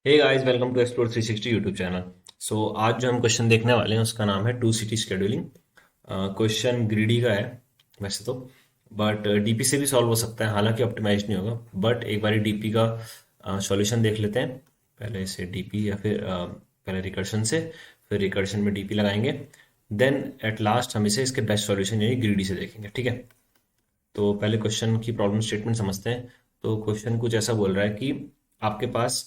Hey guys, welcome to explore 360 YouTube channel. आज जो हम क्वेश्चन देखने वाले हैं उसका नाम है two city scheduling. Question greedy का है वैसे तो, बट डीपी से भी सॉल्व हो सकता है, हालांकि ऑप्टिमाइज नहीं होगा। बट एक बार डीपी का सॉल्यूशन देख लेते हैं। पहले इसे डीपी या फिर पहले रिकर्शन से, फिर रिकर्शन में डीपी लगाएंगे। देन एट लास्ट हम इसे इसके बेस्ट सॉल्यूशन यानी ग्रीडी से देखेंगे, ठीक है। तो पहले क्वेश्चन की प्रॉब्लम स्टेटमेंट समझते हैं। तो क्वेश्चन कुछ ऐसा बोल रहा है कि आपके पास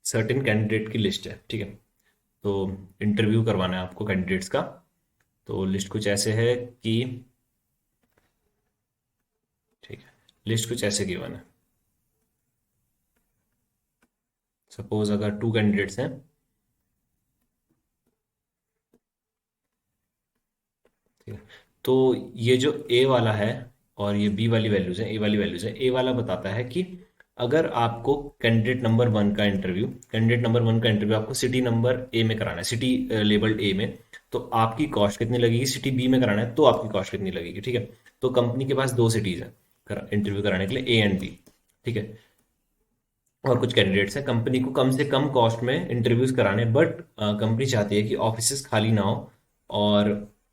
सर्टेन कैंडिडेट की लिस्ट है, ठीक है। तो इंटरव्यू करवाना है आपको कैंडिडेट्स का। तो लिस्ट कुछ ऐसे है कि, ठीक है, लिस्ट कुछ ऐसे गिवन है। सपोज अगर टू कैंडिडेट्स हैं, ठीक है। तो ये जो ए वाला है और ये बी वाली वैल्यूज है, ए वाली वैल्यूज है। ए वाला बताता है कि अगर आपको कैंडिडेट नंबर वन का इंटरव्यू आपको सिटी नंबर ए में कराना है, सिटी लेबल्ड ए में, तो आपकी कॉस्ट कितनी लगेगी। सिटी बी में कराना है तो आपकी कॉस्ट कितनी लगेगी, ठीक है। तो कंपनी के पास दो सिटीज है इंटरव्यू कराने के लिए, ए एंड बी, ठीक है। और कुछ कैंडिडेट्स हैं, कंपनी को कम से कम कॉस्ट में इंटरव्यूज कराने, बट कंपनी चाहती है कि ऑफिसेस खाली ना हो। और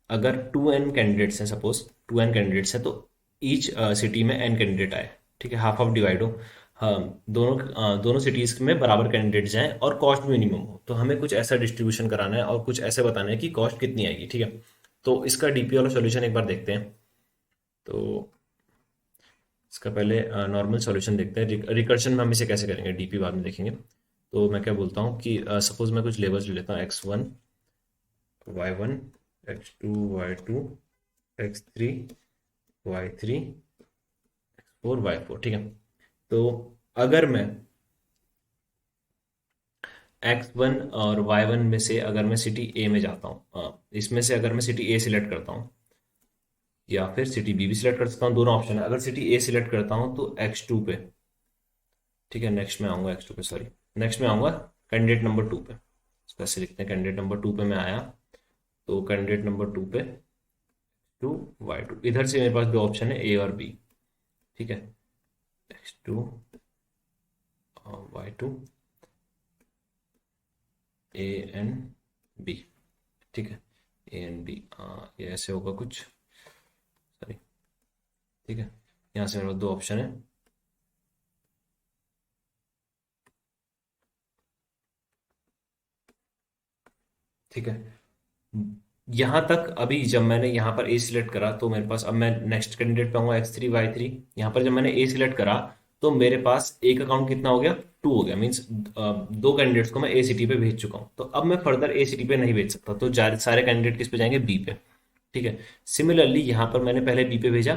अगर टू एन कैंडिडेट्स हैं, सपोज टू एन कैंडिडेट्स हैं, तो ईच सिटी में एन कैंडिडेट आए, ठीक है, हाफ ऑफ डिवाइड हो। हाँ, दोनों सिटीज में बराबर कैंडिडेट जाएं और कॉस्ट मिनिमम हो। तो हमें कुछ ऐसा डिस्ट्रीब्यूशन कराना है और कुछ ऐसे बताना है कि कॉस्ट कितनी आएगी, ठीक है। तो इसका डीपी वाला सॉल्यूशन एक बार देखते हैं। तो इसका पहले नॉर्मल सॉल्यूशन देखते हैं। रिकर्शन में हम इसे कैसे करेंगे, डीपी बाद में देखेंगे। तो मैं क्या बोलता हूँ कि सपोज मैं कुछ लेबल्स ले लेता हूँ, x1 y1, x2 y2, x3 y3, x4 y4, ठीक है। तो अगर मैं x1 और y1 में से अगर मैं सिटी ए में जाता हूँ, इसमें से अगर मैं सिटी ए सिलेक्ट करता हूँ या फिर सिटी बी भी सिलेक्ट कर सकता हूँ, दोनों ऑप्शन है। अगर सिटी ए सिलेक्ट करता हूँ तो x2 पे, ठीक है, नेक्स्ट में आऊंगा x2 पे, सॉरी, नेक्स्ट में आऊंगा कैंडिडेट नंबर 2 पे। इसको ऐसे लिखते हैं, कैंडिडेट नंबर 2 पे मैं आया। तो कैंडिडेट नंबर 2 पे टू y2, इधर से मेरे पास दो ऑप्शन है, ए और बी, ठीक है। x2 y2, A and B, ठीक है। ए एंड बी, ये ऐसे होगा कुछ, सॉरी, ठीक है। यहाँ से मेरे पास दो ऑप्शन है। ठीक है, यहाँ तक अभी जब मैंने यहाँ पर ए सिलेक्ट करा तो मेरे पास, अब मैं नेक्स्ट कैंडिडेट पे आऊंगा x3 y3। यहाँ पर जब मैंने ए सिलेक्ट करा तो मेरे पास ए का काउंट कितना हो गया, 2 हो गया। मीन्स दो कैंडिडेट्स को मैं ए सिटी पे भेज चुका हूँ। तो अब मैं फर्दर ए सिटी पे नहीं भेज सकता, तो सारे कैंडिडेट किस पे जाएंगे, बी पे, ठीक है। सिमिलरली यहाँ पर मैंने पहले बी पे भेजा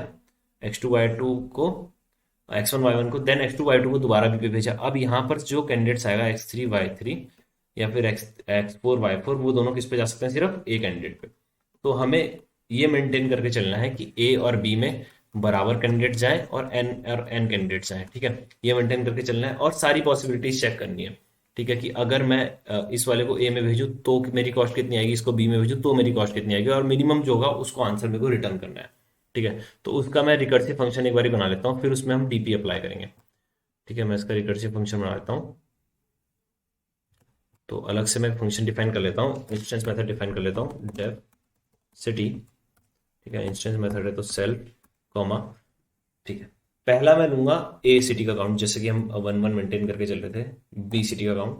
x2 y2 को, x1 y1 को, देन x2 y2 को दोबारा बी पे भेजा। अब यहाँ पर जो कैंडिडेट्स आएगा x3 y3 या फिर x4 y4, वो दोनों किस पे जा सकते हैं, सिर्फ ए कैंडिडेट पे। तो हमें ये मेंटेन करके चलना है कि ए और बी में बराबर कैंडिडेट जाए और एन कैंडिडेट जाए, ठीक है। ये मेंटेन करके चलना है और सारी पॉसिबिलिटीज चेक करनी है, ठीक है। कि अगर मैं इस वाले को ए में भेजूँ तो मेरी कॉस्ट कितनी आएगी, इसको बी में भेजूँ तो मेरी कॉस्ट कितनी आएगी, और मिनिमम जो होगा उसको आंसर मेरे को रिटर्न करना है, ठीक है। तो उसका मैं रिकर्सिव फंक्शन एक बार बना लेता हूँ, फिर उसमें हम डीपी अप्लाई करेंगे, ठीक है। मैं इसका रिकर्सिव फंक्शन बना लेता हूँ। तो अलग से मैं फंक्शन डिफाइन कर लेता हूँ, इंस्टेंस मेथड डिफाइन कर लेता हूँ, डेफ सिटी, ठीक है। इंस्टेंस मेथड है तो सेल्फ कॉमा, ठीक है। पहला मैं लूंगा ए सिटी का काउंट, जैसे कि हम 1 1 मेंटेन करके चल रहे थे। बी सिटी का काउंट,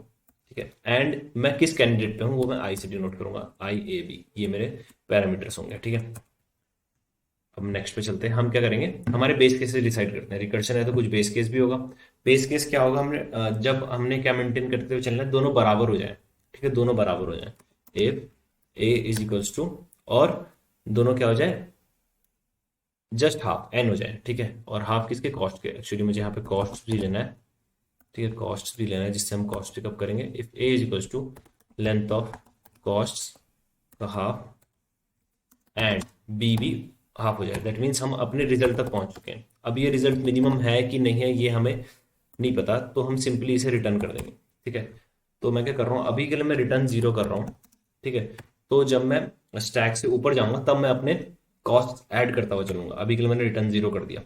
ठीक है। एंड मैं किस कैंडिडेट पे हूँ वो मैं आई सिटी नोट करूंगा, IAB, ये मेरे पैरामीटर्स होंगे, ठीक है। अब नेक्स्ट पे चलते हैं। हम क्या करेंगे, हमारे बेस केस डिसाइड करते हैं। रिकर्शन है तो कुछ बेस केस भी होगा। बेस केस क्या होगा, हमने जब हमने क्या मेंटेन करते हुए चलना है, दोनों बराबर हो जाए, ठीक है, दोनों बराबर हो जाए। If A is equals to, और दोनों क्या हो जाए, जस्ट हाफ एन हो जाए, ठीक है। और हाफ किसके, कॉस्ट के। एक्चुअली मुझे यहाँ पे कॉस्ट भी लेना है, ठीक है, कॉस्ट भी लेना है, जिससे हम कॉस्ट पिकअप करेंगे। If A is equals to length of cost का हाफ एंड बी भी हाफ हो जाए, दैट मीन्स हम अपने रिजल्ट तक पहुंच चुके हैं। अब ये रिजल्ट मिनिमम है कि नहीं है ये हमें नहीं पता, तो हम सिंपली इसे रिटर्न कर देंगे, ठीक है। तो मैं क्या कर रहा हूँ, अभी के लिए मैं रिटर्न 0 कर रहा हूँ, ठीक है। तो जब मैं स्टैक से ऊपर जाऊंगा तब मैं अपने कॉस्ट ऐड करता हुआ चलूंगा। अभी के लिए मैंने रिटर्न 0 कर दिया,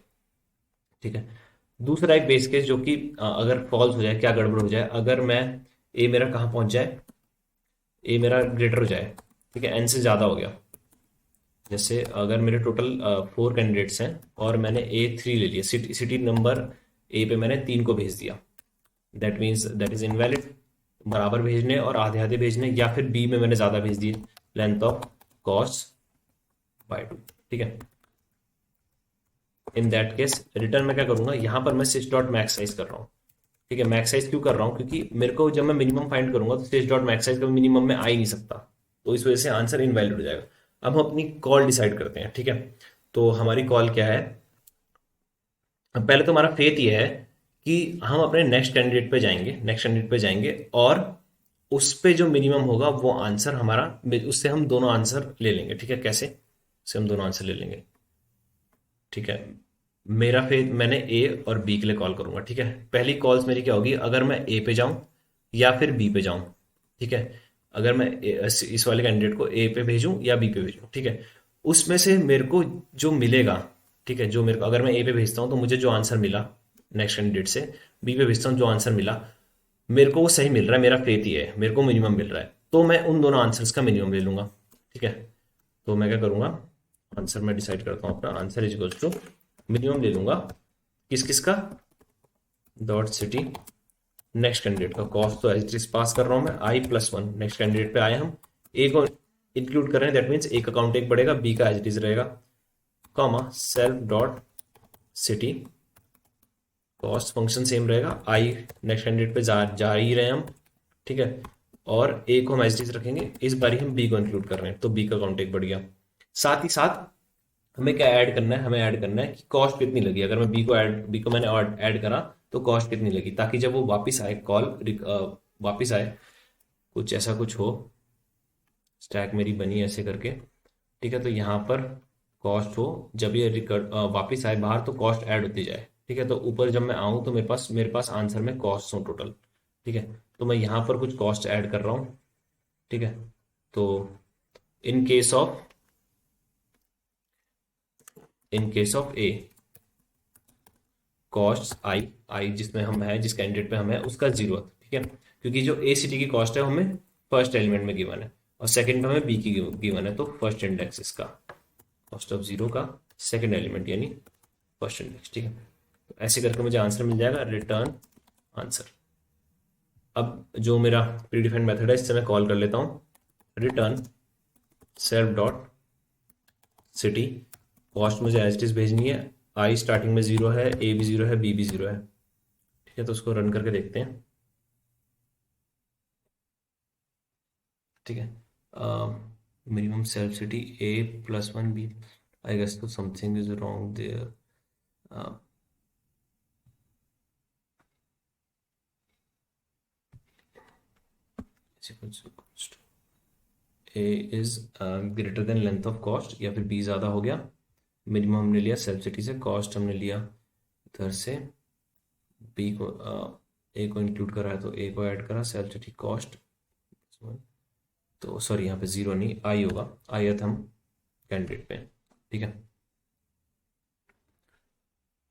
ठीक है। दूसरा एक बेस केस जो कि अगर फॉल्स हो जाए, क्या गड़बड़ हो जाए, अगर मैं ए मेरा कहाँ पहुंच जाए, ए मेरा ग्रेटर हो जाए, ठीक है, एन से ज़्यादा हो गया। जैसे अगर मेरे टोटल 4 कैंडिडेट्स हैं और मैंने A3 ले लिया, सिटी नंबर ए पे मैंने 3 को भेज दिया, that means that is invalid. बराबर भेजने और आधे आधे भेजने, या फिर बी में मैंने ज़्यादा भेज दिए, लेंथ ऑफ कॉस बाय 2, ठीक है। इन दैट केस रिटर्न में क्या करूंगा, यहाँ पर मैं सिस डॉट मैक्स साइज कर रहा हूँ, ठीक है। मैक्स साइज क्यों कर रहा हूँ, क्योंकि मेरे को जब मैं मिनिमम फाइंड करूंगा तो सिस डॉट मैक्स साइज का मिनिमम में आ ही नहीं सकता, तो इस वजह से आंसर इनवैलिड हो जाएगा। अब हम अपनी कॉल डिसाइड करते हैं, ठीक है। तो हमारी कॉल क्या है, अब पहले तो हमारा फेथ ये है कि हम अपने नेक्स्ट कैंडिडेट पे जाएंगे, नेक्स्ट कैंडिडेट पे जाएंगे, और उस पे जो मिनिमम होगा वो आंसर हमारा, उससे हम दोनों आंसर ले लेंगे, ठीक है। कैसे, उससे हम दोनों आंसर ले लेंगे, ठीक है। मेरा फेथ, मैंने ए और बी के लिए कॉल करूंगा, ठीक है। पहली कॉल्स मेरी क्या होगी, अगर मैं ए पे जाऊं या फिर बी पे जाऊं, ठीक है। अगर मैं इस वाले कैंडिडेट को ए पे भेजूं या बी पे भेजूं, ठीक है, उसमें से मेरे को जो मिलेगा, ठीक है, जो मेरे को, अगर मैं ए पे भेजता हूं तो मुझे जो आंसर मिला नेक्स्ट कैंडिडेट से, बी पे भेजता हूं जो आंसर मिला, मेरे को वो सही मिल रहा है, मेरा फेथ ही है, मेरे को मिनिमम मिल रहा है, तो मैं उन दोनों आंसर्स का मिनिमम ले लूंगा, ठीक है। तो मैं क्या करूंगा, आंसर मैं डिसाइड करता हूँ अपना, answer is equals to minimum ले लूंगा, किस किस का, डॉट सिटी नेक्स्ट कैंडिडेट का, कॉस्ट तो एज पास कर रहा हूं मैं, i+1 नेक्स्ट कैंडिडेट पे आए हम, ए को इंक्लूड कर रहे हैं, दैट मीन्स ए का काउंट एक बढ़ेगा, बी का एज इट इज रहेगा, comma self dot city, cost function same रहेगा, आई नेक्स्ट कैंडिडेट पे जा ही रहे हैं हम, ठीक है। और ए को हम एज इट इज रखेंगे, इस बारी हम बी को इंक्लूड कर रहे हैं, तो बी का काउंट एक बढ़ गया। साथ ही साथ हमें क्या ऐड करना है, हमें ऐड करना है कि कॉस्ट कितनी लगी, अगर मैं बी को मैंने ऐड करा तो कॉस्ट कितनी लगी, ताकि जब वो वापस आए कॉल, वापस आए, कुछ ऐसा कुछ हो, स्टैक मेरी बनी ऐसे करके, ठीक है। तो यहाँ पर कॉस्ट हो, जब ये रिकॉर्ड वापस आए बाहर तो कॉस्ट ऐड होती जाए, ठीक है। तो ऊपर जब मैं आऊँ तो मेरे पास आंसर में कॉस्ट हो टोटल, ठीक है। तो मैं यहाँ पर कुछ कॉस्ट ऐड कर रहा हूँ, ठीक है। तो in case of A, cost I जिसमें हम है, जिस कैंडिडेट पे हम है उसका 0, ठीक है, क्योंकि जो ए सिटी की कॉस्ट है वो हमें फर्स्ट एलिमेंट में गिवन है और सेकंड पे हमें बी की गिवन है, तो फर्स्ट इंडेक्स इसका कॉस्ट ऑफ 0 का सेकंड एलिमेंट यानी फर्स्ट इंडेक्स, ठीक है। तो ऐसे करके मुझे आंसर मिल जाएगा, रिटर्न आंसर। अब जो मेरा प्रीडिफाइंड मेथड है इससे मैं कॉल कर लेता हूँ, return self dot city, cost मुझे एज इट इज भेजनी है, आई स्टार्टिंग में 0 है, ए भी 0 है, बी भी 0 है, ठीक है। तो उसको रन करके देखते हैं, ठीक है। Minimum self city A+1 B, I guess तो something is wrong there, A is greater than length of cost, या फिर बी ज़्यादा हो गया, मिनिमम हमने लिया सेल्फ सिटी से, कॉस्ट हमने लिया इधर से, बी को ए को इंक्लूड करा है तो ए को ऐड करा, सेल्फ सिटी कॉस्ट, तो सॉरी यहाँ पे 0 नहीं, आई होगा, आई था हम कैंडिडेट पे, ठीक है।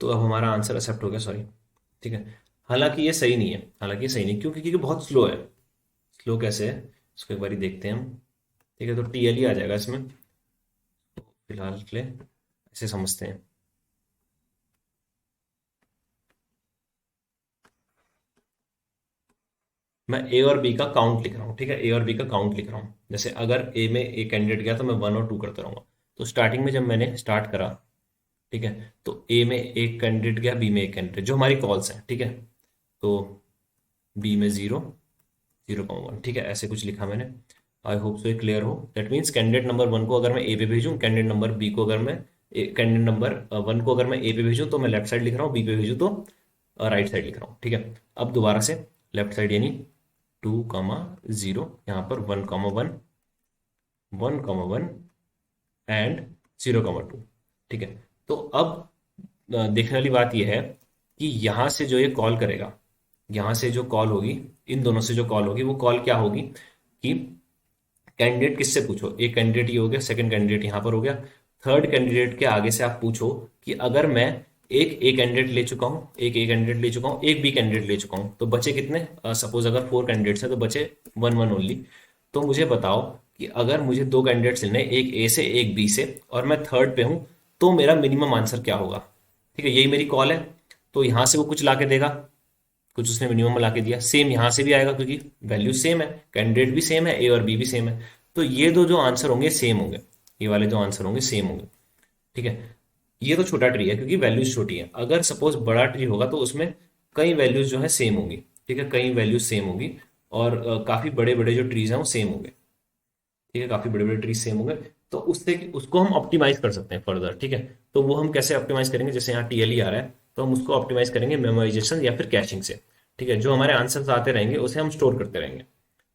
तो अब हमारा आंसर एक्सेप्ट हो गया, सॉरी, ठीक है। हालांकि ये सही नहीं है, हालांकि ये सही नहीं, क्योंकि बहुत स्लो है। स्लो कैसे है इसको एक बार देखते हैं हम, ठीक है। तो टीएल ही आ जाएगा इसमें, तो फिलहाल के लिए ऐसे समझते हैं। मैं ए और बी का काउंट लिख रहा हूँ, ठीक है, ए और बी का काउंट लिख रहा हूँ। जैसे अगर ए में एक कैंडिडेट गया तो मैं 1 और 2 करता रहूंगा, तो स्टार्टिंग में जब मैंने स्टार्ट करा, ठीक है, तो ए में एक कैंडिडेट गया, बी में एक कैंडिडेट, जो हमारी कॉल्स हैं, ठीक है। तो बी में 0, 0,1, ठीक है, ऐसे कुछ लिखा मैंने। आई होप सो ये क्लियर हो। दैट मीन्स कैंडिडेट नंबर 1 को अगर मैं ए पे भेजूँ, कैंडिडेट नंबर बी को अगर मैं, कैंडिडेट नंबर 1 को अगर मैं ए पे भेजूँ तो मैं लेफ्ट साइड लिख रहा हूँ, बी पे भेजूँ तो राइट साइड लिख रहा हूँ, ठीक है। अब दोबारा से लेफ्ट साइड यानी 2,0, यहाँ पर 1,1, 1,1 एंड 0,2, ठीक है। तो अब देखने वाली बात यह है कि यहाँ से जो ये कॉल करेगा, यहाँ से जो कॉल होगी, इन दोनों से जो कॉल होगी, वो कॉल क्या होगी कि कैंडिडेट किससे पूछो, एक कैंडिडेट ये हो गया, सेकंड कैंडिडेट यहाँ पर हो गया, थर्ड कैंडिडेट के आगे से आप पूछो कि अगर मैं एक ए कैंडिडेट ले चुका हूँ, एक ए कैंडिडेट ले चुका हूँ, एक बी कैंडिडेट ले चुका हूँ, तो बचे कितने? सपोज अगर 4 कैंडिडेट्स हैं तो बचे 1 1 ओनली। तो मुझे बताओ कि अगर मुझे 2 कैंडिडेट्स लेने हैं, एक ए से एक बी से, और मैं थर्ड पे हूँ, तो मेरा मिनिमम आंसर क्या होगा? ठीक है, यही मेरी कॉल है। तो यहाँ से वो कुछ ला के देगा, कुछ उसने मिनिमम ला के दिया, सेम यहाँ से भी आएगा क्योंकि वैल्यू सेम है, कैंडिडेट भी सेम है, ए और बी भी सेम है। तो ये दो जो आंसर होंगे सेम होंगे, ये वाले जो आंसर होंगे सेम होंगे। ठीक है, ये तो छोटा ट्री है क्योंकि वैल्यूज छोटी है। अगर सपोज बड़ा ट्री होगा तो उसमें कई वैल्यूज जो है सेम होंगी। ठीक है, कई वैल्यूज सेम होगी, और काफी बड़े बड़े जो ट्रीज हैं वो सेम होंगे। ठीक है, काफी बड़े बड़े ट्रीज सेम होंगे। तो उससे उसको हम ऑप्टिमाइज कर सकते हैं फर्दर। ठीक है, तो वो हम कैसे ऑप्टिमाइज करेंगे? जैसे यहाँ टीएलई आ रहा है, तो हम उसको ऑप्टिमाइज करेंगे मेमोराइजेशन या फिर कैशिंग से। ठीक है, जो हमारे आंसर्स आते रहेंगे उसे हम स्टोर करते रहेंगे।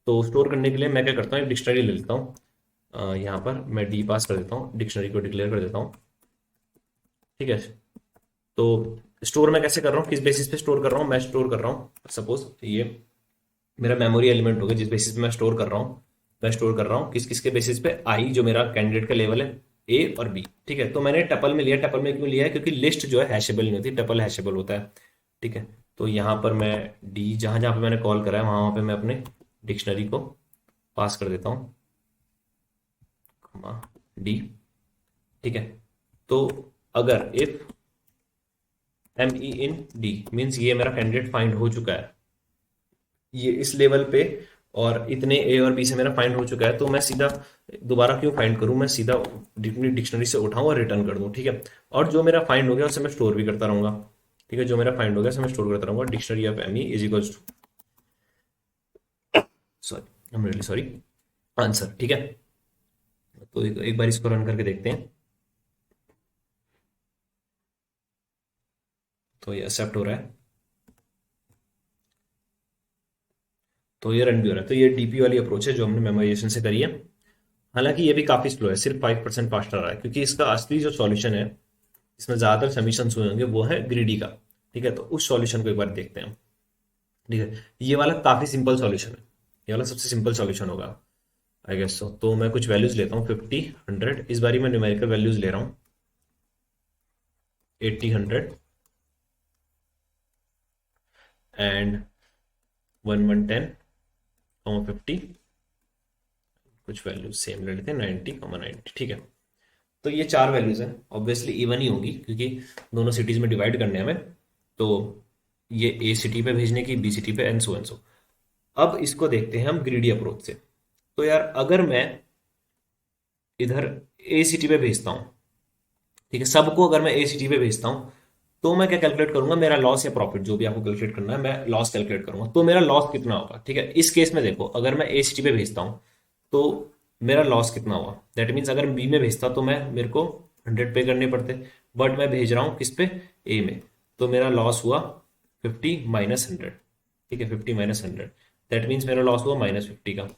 तो स्टोर करने के लिए मैं क्या करता हूँ, एक डिक्शनरी ले लेता हूँ। यहाँ पर मैं डी पास कर देता हूँ, डिक्शनरी को डिक्लेयर कर देता हूँ। ठीक है, तो स्टोर मैं कैसे कर रहा हूँ, किस बेसिस पे स्टोर कर रहा हूँ? मैं स्टोर कर रहा हूँ, सपोज ये मेरा मेमोरी एलिमेंट होगा जिस बेसिस पे मैं स्टोर कर रहा हूँ। मैं स्टोर कर रहा हूँ किस किस के बेसिस पे? आई जो मेरा कैंडिडेट का लेवल है, ए और बी। ठीक है, तो मैंने टपल में लिया। टपल में क्यों लिया है? क्योंकि लिस्ट जो है हैशेबल नहीं होती, टपल हैशेबल होता है। ठीक है, तो यहाँ पर मैं डी जहाँ जहाँ पे मैंने कॉल करा है वहाँ वहाँ पे मैं अपने डिक्शनरी को पास कर देता हूँ, डी। ठीक है, तो अगर if M E in D means ये मेरा कैंडिडेट फाइंड हो चुका है, ये इस लेवल पे, और इतने ए और बी से मेरा फाइंड हो चुका है, तो मैं सीधा दोबारा क्यों फाइंड करूं? मैं सीधा डिक्शनरी से उठाऊं और रिटर्न कर दूं। ठीक है, और जो मेरा फाइंड हो गया उसे मैं स्टोर भी करता रहूंगा। ठीक है, जो मेरा फाइंड हो गया उसे मैं स्टोर करता रहूंगा। Dictionary of M E is equals to, sorry, I am really sorry, answer. ठीक है, तो एक बार इसको रन करके देखते हैं। तो ये एक्सेप्ट हो रहा है, तो ये रन भी हो रहा है। तो ये डीपी वाली अप्रोच है जो हमने मेमोराइजेशन से करी है। हालांकि ये भी काफी स्लो है, सिर्फ 5% फास्ट आ रहा है, क्योंकि इसका असली जो सॉल्यूशन है, इसमें ज्यादातर सबमिशन हुए होंगे, वो है ग्रीडी का। ठीक है, तो उस सॉल्यूशन को एक बार देखते हैं हम। ठीक है, ये वाला काफी सिंपल सॉल्यूशन है, ये वाला सबसे सिंपल सॉल्यूशन होगा आई गेस सो। तो मैं कुछ वैल्यूज लेता हूँ, 50 100, इस बारी मैं न्यूमेरिकल वैल्यूज ले रहा हूँ, 80 100 एंड 1110 50, कुछ वैल्यूज सेम ले लेते हैं, 90 90। ठीक है, तो ये चार वैल्यूज हैं, ऑब्वियसली इवन ही होंगी क्योंकि दोनों सिटीज में डिवाइड करने हैं हमें। तो ये ए सिटी पे भेजने की, बी सिटी पे, एंड सो एंड सो। अब इसको देखते हैं हम ग्रीडी अप्रोच से। तो यार अगर मैं इधर ए सिटी पे भेजता हूँ, ठीक है, सबको अगर मैं ए सिटी पे भेजता हूँ, तो मैं क्या कैलकुलेट करूंगा? मेरा लॉस या प्रॉफिट, जो भी आपको कैलकुलेट करना है, मैं लॉस कैलकुलेट करूंगा। तो मेरा लॉस कितना होगा? ठीक है, इस केस में देखो, अगर मैं ए सिटी पे भेजता हूँ तो मेरा लॉस कितना हुआ? दैट मीन्स अगर बी में भेजता तो मैं मेरे को 100 पे करने पड़ते, बट मैं भेज रहा हूँ किस पे? ए में। तो मेरा लॉस हुआ 50 माइनस 100। ठीक है, 50 माइनस 100, दैट मीन्स मेरा लॉस हुआ -50 का।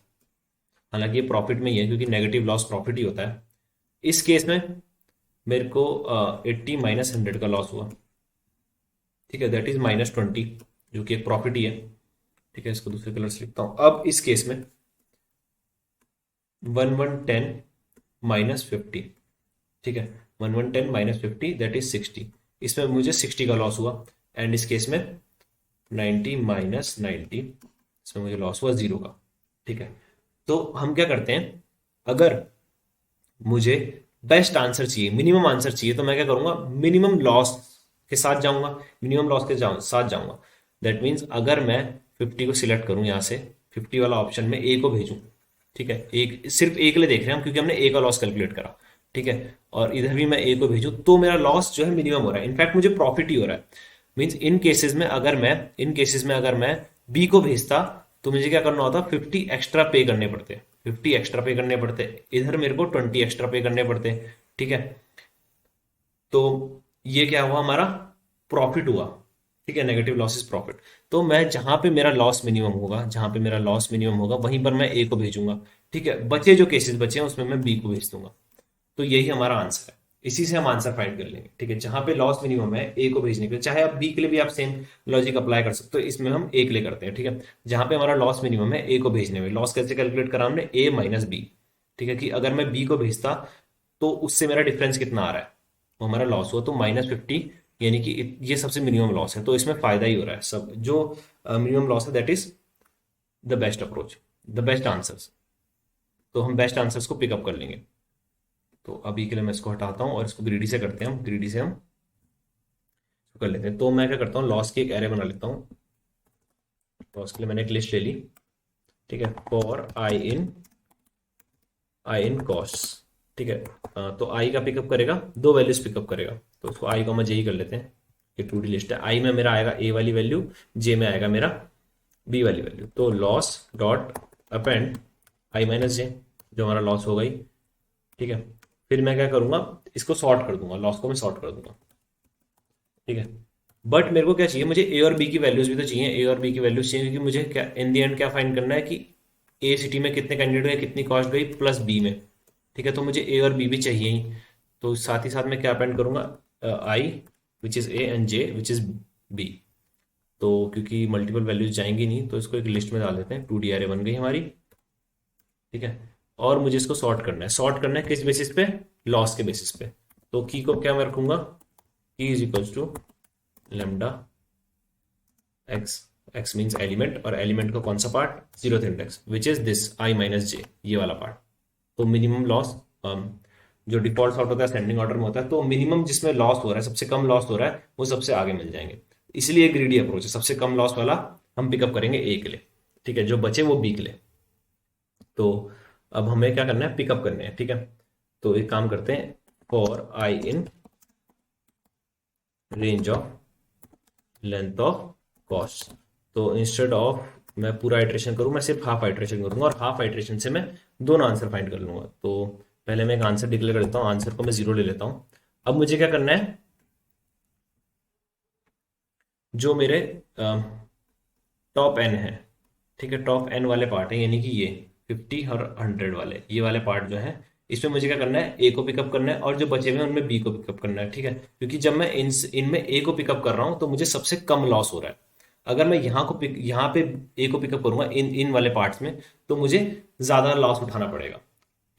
हालांकि ये प्रॉफिट में ही है क्योंकि नेगेटिव लॉस प्रॉफिट ही होता है। इस केस में मेरे को 80 माइनस 100 का लॉस हुआ। ठीक है, दैट इज -20, जो कि एक प्रॉफिट ही है। ठीक है, इसको दूसरे कलर से लिखता हूं। अब इस केस में 1110 माइनस 50, ठीक है, 1110 माइनस 50 दैट इज 60। इसमें मुझे 60 का लॉस हुआ, एंड इस केस में 90 माइनस 90, इसमें मुझे लॉस हुआ 0 का। ठीक है, तो हम क्या करते हैं, अगर मुझे बेस्ट आंसर चाहिए, मिनिमम आंसर चाहिए, तो मैं क्या करूंगा? मिनिमम लॉस के साथ जाऊंगा, मिनिमम लॉस के साथ जाऊंगा। दैट मीन्स अगर मैं 50 को सिलेक्ट करूं, यहां से 50 वाला ऑप्शन में ए को भेजूं। ठीक है, एक सिर्फ ए के लिए देख रहे हैं हम क्योंकि हमने ए का लॉस कैलकुलेट करा। ठीक है, और इधर भी मैं ए को भेजूं, तो मेरा लॉस जो है मिनिमम हो रहा है, इनफैक्ट मुझे प्रॉफिट ही हो रहा है। मीन्स इन केसेस में अगर मैं बी को भेजता तो मुझे क्या करना होता? 50 एक्स्ट्रा पे करने पड़ते, 50 एक्स्ट्रा पे करने पड़ते, इधर मेरे को 20 एक्स्ट्रा पे करने पड़ते। ठीक है, तो ये क्या हुआ? हमारा प्रॉफिट हुआ। ठीक है, नेगेटिव लॉस इज प्रॉफिट। तो मैं जहां पे मेरा लॉस मिनिमम होगा, जहां पे मेरा लॉस मिनिमम होगा, वहीं पर मैं ए को भेजूंगा। ठीक है, बचे जो केसेस बचे हैं उसमें मैं बी को भेज दूंगा। तो यही हमारा आंसर है, इसी से हम आंसर फाइंड कर लेंगे। ठीक है, जहां पे लॉस मिनिमम है ए को भेजने के लिए, चाहे आप बी के लिए भी आप सेम लॉजिक अप्लाई कर सकते हो, इसमें हम ए के लिए करते हैं। ठीक है, जहां पे हमारा लॉस मिनिमम है ए को भेजने में, लॉस कैसे कैलकुलेट करा हमने? ए माइनस बी। ठीक है, कि अगर मैं बी को भेजता तो उससे मेरा डिफरेंस कितना आ रहा है, वो हमारा लॉस हुआ, तो -50 यानी कि ये सबसे मिनिमम लॉस है, तो इसमें फायदा ही हो रहा है। सब जो मिनिमम लॉस है that is the best approach, the best answers. तो हम बेस्ट आंसर्स को पिकअप कर लेंगे। तो अभी के लिए मैं इसको हटाता हूँ और इसको ग्रीडी से करते हैं, हम ग्रीडी से हम कर लेते हैं। तो मैं क्या करता हूँ, लॉस की एक एरे बना लेता हूँ। लॉस के लिए मैंने एक लिस्ट ले ली, ठीक है, फॉर आई इन कॉस्ट, ठीक है। तो आई का पिकअप करेगा, दो वैल्यूज पिकअप करेगा, तो उसको आई को मैं जे ही कर लेते हैं। ये 2D लिस्ट है। आई में मेरा आएगा ए वाली वैल्यू, जे में आएगा मेरा बी वाली वैल्यू। तो लॉस डॉट अपेंड आई माइनस जे, जो हमारा लॉस हो गई, ठीक है। फिर मैं क्या करूंगा, इसको सॉर्ट कर दूंगा, लॉस को मैं सॉर्ट कर दूंगा, ठीक है। बट मेरे को क्या चाहिए, मुझे ए और बी की वैल्यूज भी तो चाहिए, ए और बी की वैल्यूज चाहिए, क्योंकि मुझे क्या इन दी एंड क्या फाइंड करना है कि ए सिटी में कितने कैंडिडेट गए, कितनी कॉस्ट गई, प्लस बी में, ठीक है। तो मुझे ए और बी भी चाहिए ही। तो साथ ही साथ मैं क्या अपेंड करूंगा, I which is A and J which is B. तो क्योंकि मल्टीपल वैल्यूज जाएंगी नहीं, तो इसको एक लिस्ट में डाल देते हैं। 2D अरे बन गई हमारी, ठीक है। और मुझे इसको सॉर्ट करना है। सॉर्ट करना है किस बेसिस पे, लॉस के बेसिस पे। तो की को क्या मैं रखूंगा, key is equals to lambda X, X means element, और एलिमेंट का कौन सा part, zeroth index, which is this I minus J, ये वाला पार्ट। तो मिनिमम लॉस, जो डिफॉल्ट सॉर्ट होता है असेंडिंग ऑर्डर में होता है, तो मिनिमम जिसमें लॉस हो रहा है, सबसे कम लॉस हो रहा है, वो सबसे आगे मिल जाएंगे। इसलिए ग्रीडी अप्रोच है, सबसे कम लॉस वाला हम पिकअप करेंगे ए के लिए, ठीक है, जो बचे वो बी के लिए। तो अब हमें क्या करना है, पिकअप करने हैं, ठीक है। तो एक काम करते हैं, for I in range of length of cost. तो इंस्टेड ऑफ मैं पूरा आइट्रेशन करूं, मैं सिर्फ हाफ आइट्रेशन करूंगा, और हाफ आइट्रेशन से मैं दोनों आंसर फाइंड कर लूंगा। तो पहले मैं एक आंसर डिक्लेयर कर देता हूँ, आंसर को मैं जीरो ले लेता हूँ। अब मुझे क्या करना है, जो मेरे टॉप एन है, ठीक है, टॉप एन वाले पार्ट है, यानी कि ये 50 और 100 वाले, ये वाले पार्ट जो है, इसमें मुझे क्या करना है, ए को पिकअप करना है, और जो बचे हुए हैं उनमें बी को पिकअप करना है, ठीक है। क्योंकि जब मैं इनमें ए को पिकअप कर रहा हूं, तो मुझे सबसे कम लॉस हो रहा है। अगर मैं यहाँ पे ए को पिकअप करूंगा इन इन वाले पार्ट्स में, तो मुझे ज्यादा लॉस उठाना पड़ेगा,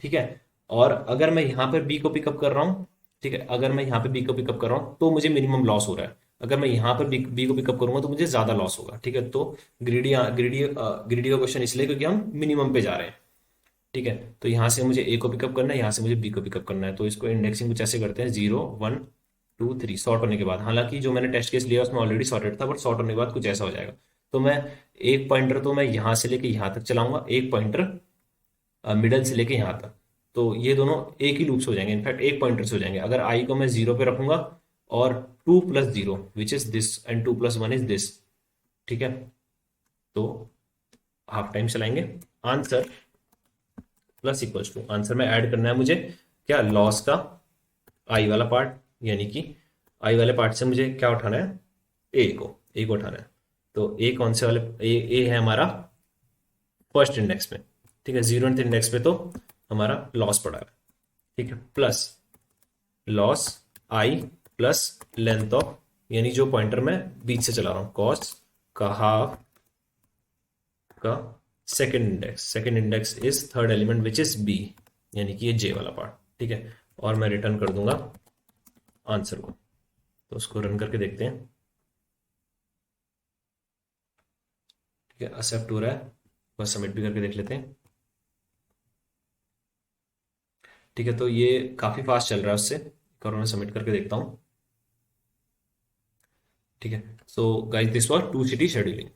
ठीक है। और अगर मैं यहाँ पर बी को पिकअप कर रहा हूँ, ठीक है, अगर मैं यहाँ पे बी को पिकअप कर रहा हूँ, तो मुझे मिनिमम लॉस हो रहा है। अगर मैं यहाँ पर बी को पिकअप करूंगा, तो मुझे ज्यादा लॉस होगा, ठीक है। तो ग्रीडी ग्रीडी ग्रीडी का क्वेश्चन इसलिए क्योंकि हम मिनिमम पे जा रहे हैं, ठीक है। तो यहाँ से मुझे ए को पिकअप करना है, यहाँ से मुझे बी को पिकअप करना है। तो इसको इंडेक्सिंग कुछ ऐसे करते हैं, 0 1 2 3 सॉर्ट होने के बाद। हालांकि जो मैंने टेस्ट केस लिया उसमें ऑलरेडी सॉर्टेड था, बट सॉर्ट होने के बाद कुछ ऐसा हो जाएगा। तो मैं एक पॉइंटर तो मैं यहाँ से लेके यहाँ तक चलाऊंगा, एक पॉइंटर मिडल से लेके यहाँ तक। तो ये दोनों एक ही लूप से हो जाएंगे, इनफैक्ट एक पॉइंटर से हो जाएंगे। अगर आई को मैं जीरो पे रखूंगा, और 2 + 0 which is this, and 2 + 1 is this, ठीक है। तो हाफ टाइम चलाएंगे, answer plus equals to, answer में ऐड करना है मुझे क्या, लॉस का आई वाला पार्ट, यानी कि आई वाले पार्ट से मुझे क्या उठाना है, ए को उठाना है। तो ए कौन से वाले, ए है हमारा फर्स्ट इंडेक्स में, ठीक है। 0th इंडेक्स पे तो हमारा लॉस पड़ा है, ठीक है, plus loss I plus length of, यानी जो पॉइंटर मैं बीच से चला रहा हूं, कॉस का हाफ का second index is third element which is B, यानी कि ये जे वाला पार्ट, ठीक है। और मैं रिटर्न कर दूंगा आंसर को। तो उसको रन करके देखते हैं, ठीक है, एक्सेप्ट हो रहा है, बस सबमिट भी करके देख लेते हैं, ठीक है। तो ये काफी फास्ट चल रहा है उससे, एक और मैं सबमिट करके देखता हूँ, ठीक है। So guys this was 2 city scheduling.